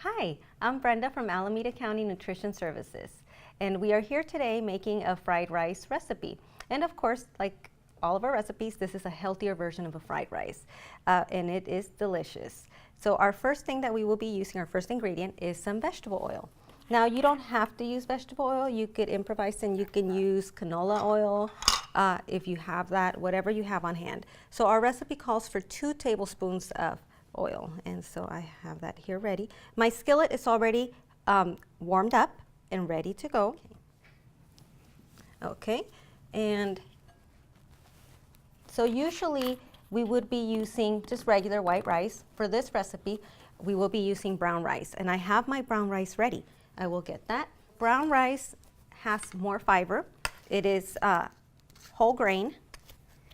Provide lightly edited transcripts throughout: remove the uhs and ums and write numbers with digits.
Hi, I'm Brenda from Alameda County Nutrition Services, and we are here today making a fried rice recipe. And of course, like all of our recipes, this is a healthier version of a fried rice, and it is delicious. So our first thing that we will be using, our first ingredient, is some vegetable oil. Now, you don't have to use vegetable oil. You could improvise and you can use canola oil if you have that, whatever you have on hand. So our recipe calls for 2 tablespoons of oil, and so I have that here ready. My skillet is already warmed up and ready to go. Okay, and so usually we would be using just regular white rice. For this recipe, we will be using brown rice, and I have my brown rice ready. I will get that. Brown rice has more fiber. It is whole grain.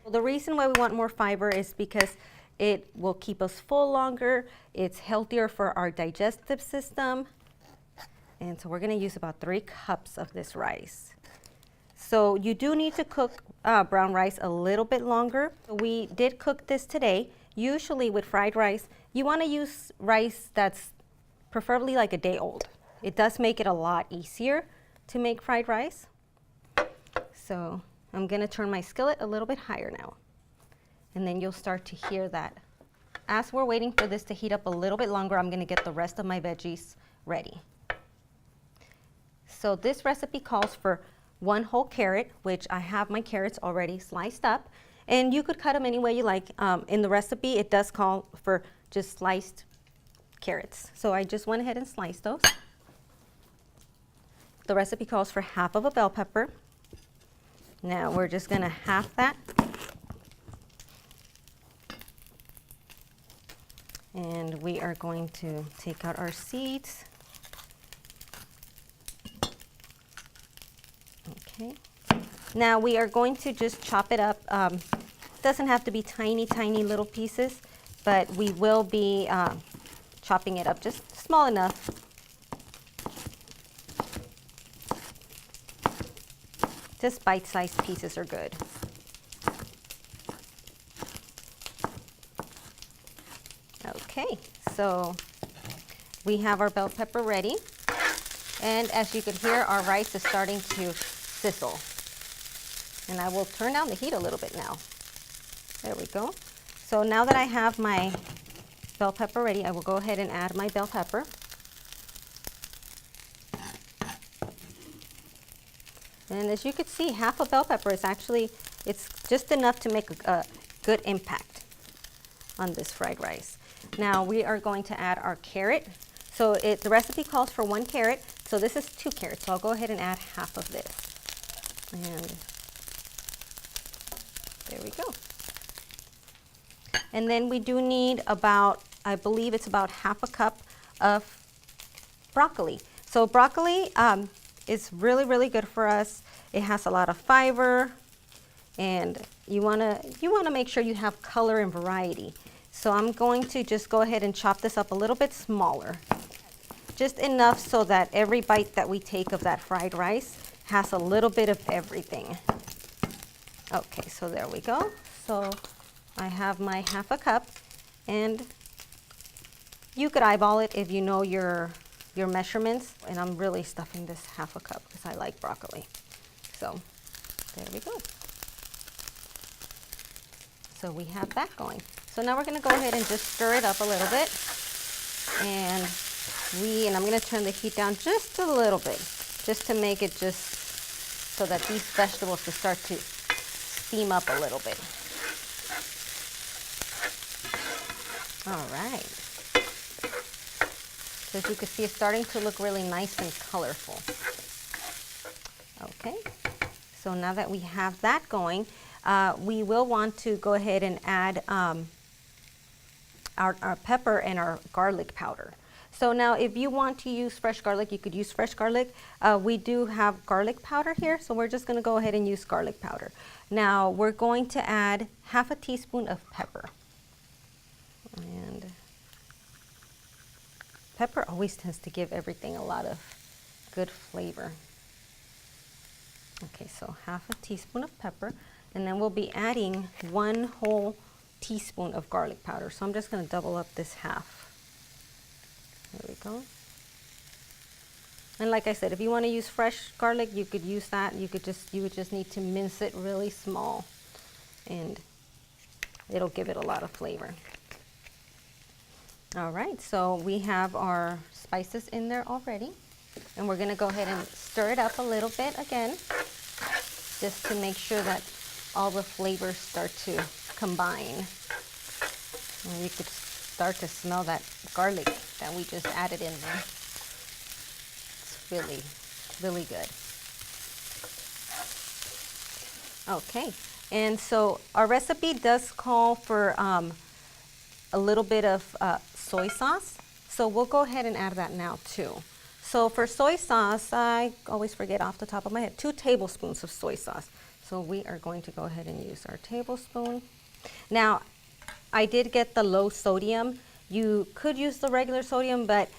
The reason why we want more fiber is because it will keep us full longer. It's healthier for our digestive system. And so we're going to use about 3 cups of this rice. So you do need to cook brown rice a little bit longer. We did cook this today. Usually with fried rice, you want to use rice that's preferably like a day old. It does make it a lot easier to make fried rice. So I'm going to turn my skillet a little bit higher now. And then you'll start to hear that. As we're waiting for this to heat up a little bit longer, I'm going to get the rest of my veggies ready. So this recipe calls for 1 whole carrot, which I have my carrots already sliced up. And you could cut them any way you like. In the recipe, it does call for just sliced carrots. So I just went ahead and sliced those. The recipe calls for half of a bell pepper. Now we're just going to half that. And we are going to take out our seeds. Okay. Now we are going to just chop it up. Doesn't have to be tiny, tiny little pieces, but we will be chopping it up just small enough. Just bite-sized pieces are good. Okay, so we have our bell pepper ready, and as you can hear, our rice is starting to sizzle. And I will turn down the heat a little bit now. There we go. So now that I have my bell pepper ready, I will go ahead and add my bell pepper. And as you can see, half a bell pepper is actually, it's just enough to make a good impact on this fried rice. Now we are going to add our carrot. So the recipe calls for 1 carrot, so this is 2 carrots. So I'll go ahead and add half of this. And there we go. And then we do need about, I believe it's about half a cup of broccoli. So broccoli is really, really good for us. It has a lot of fiber, and you wanna make sure you have color and variety. So I'm going to just go ahead and chop this up a little bit smaller. Just enough so that every bite that we take of that fried rice has a little bit of everything. Okay, so there we go. So I have my half a cup, and you could eyeball it if you know your measurements. And I'm really stuffing this half a cup because I like broccoli. So there we go. So we have that going. So now we're going to go ahead and just stir it up a little bit. And I'm going to turn the heat down just a little bit, just to make it just so that these vegetables will start to steam up a little bit. All right. So as you can see, it's starting to look really nice and colorful. Okay. So now that we have that going, we will want to go ahead and add our pepper and our garlic powder. So now if you want to use fresh garlic, you could use fresh garlic. We do have garlic powder here, so we're just going to go ahead and use garlic powder. Now we're going to add half a teaspoon of pepper. And pepper always tends to give everything a lot of good flavor. Okay, so half a teaspoon of pepper, and then we'll be adding 1 whole teaspoon of garlic powder. So I'm just going to double up this half. There we go. And like I said, if you want to use fresh garlic, you could use that. You would just need to mince it really small, and it'll give it a lot of flavor. All right, so we have our spices in there already, and we're going to go ahead and stir it up a little bit again, just to make sure that all the flavors start to combine. And you could start to smell that garlic that we just added in there. It's really, really good. Okay, and so our recipe does call for a little bit of soy sauce. So we'll go ahead and add that now too. So for soy sauce, I always forget off the top of my head, 2 tablespoons of soy sauce. So we are going to go ahead and use our tablespoon. Now, I did get the low sodium. You could use the regular sodium, but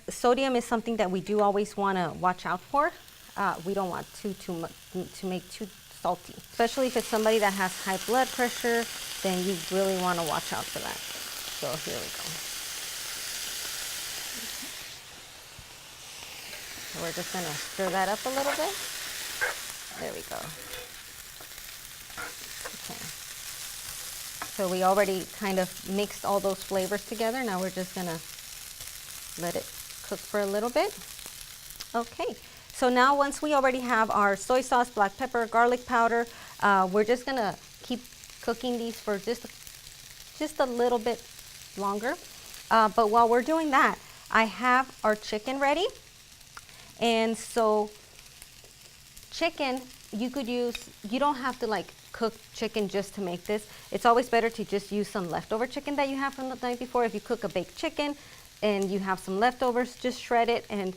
sodium is something that we do always want to watch out for. We don't want too much to make too salty, especially if it's somebody that has high blood pressure, then you really want to watch out for that. So here we go. So we're just going to stir that up a little bit. There we go. Okay. So we already kind of mixed all those flavors together. Now we're just going to let it cook for a little bit. Okay. So now once we already have our soy sauce, black pepper, garlic powder, we're just going to keep cooking these for just a little bit longer. But while we're doing that, I have our chicken ready. And so chicken, you don't have to like cook chicken just to make this. It's always better to just use some leftover chicken that you have from the night before. If you cook a baked chicken and you have some leftovers, just shred it and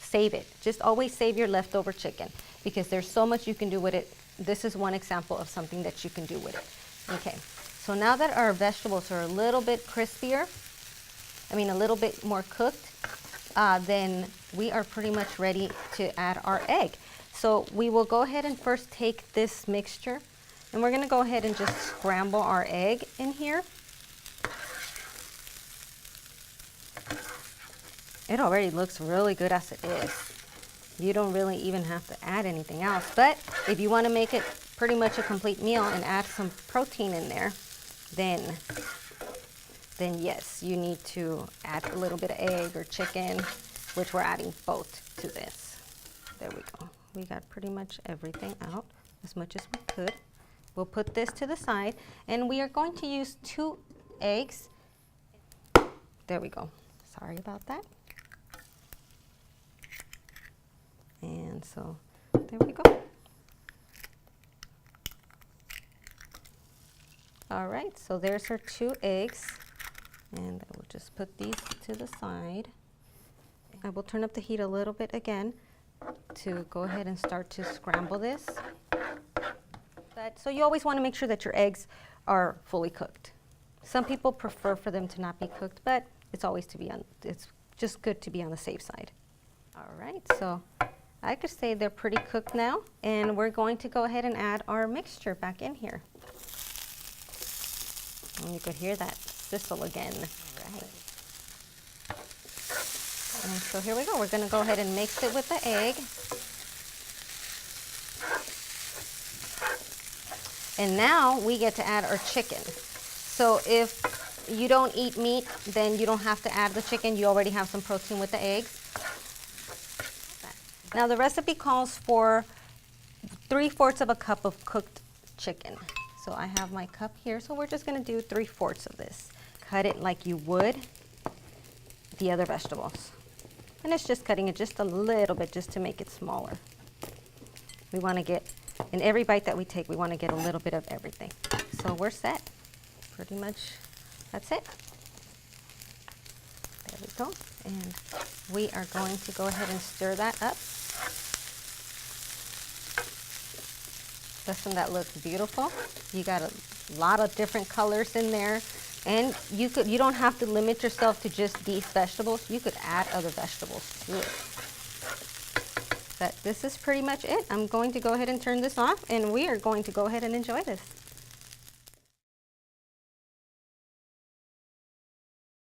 save it. Just always save your leftover chicken because there's so much you can do with it. This is one example of something that you can do with it. Okay, so now that our vegetables are a little bit crispier, a little bit more cooked, then we are pretty much ready to add our egg. So we will go ahead and first take this mixture, and we're going to go ahead and just scramble our egg in here. It already looks really good as it is. You don't really even have to add anything else. But if you want to make it pretty much a complete meal and add some protein in there, then yes, you need to add a little bit of egg or chicken, which we're adding both to this. There we go. We got pretty much everything out as much as we could. We'll put this to the side, and we are going to use 2 eggs. There we go. Sorry about that. And so there we go. All right, so there's our 2 eggs, and I will just put these to the side. I will turn up the heat a little bit again to go ahead and start to scramble this. So you always want to make sure that your eggs are fully cooked. Some people prefer for them to not be cooked, but it's just good to be on the safe side. All right, so I could say they're pretty cooked now, and we're going to go ahead and add our mixture back in here. And you could hear that sizzle again. All right. And so here we go. We're going to go ahead and mix it with the egg. And now we get to add our chicken. So if you don't eat meat, then you don't have to add the chicken. You already have some protein with the eggs. Now the recipe calls for 3/4 of a cup of cooked chicken. So I have my cup here. So we're just going to do 3/4 of this. Cut it like you would the other vegetables. And it's just cutting it just a little bit just to make it smaller. We want to get, in every bite that we take, we want to get a little bit of everything. So we're set. Pretty much that's it. There we go. And we are going to go ahead and stir that up. Doesn't that look beautiful? You got a lot of different colors in there. And you don't have to limit yourself to just these vegetables. You could add other vegetables to it. But this is pretty much it. I'm going to go ahead and turn this off, and we are going to go ahead and enjoy this.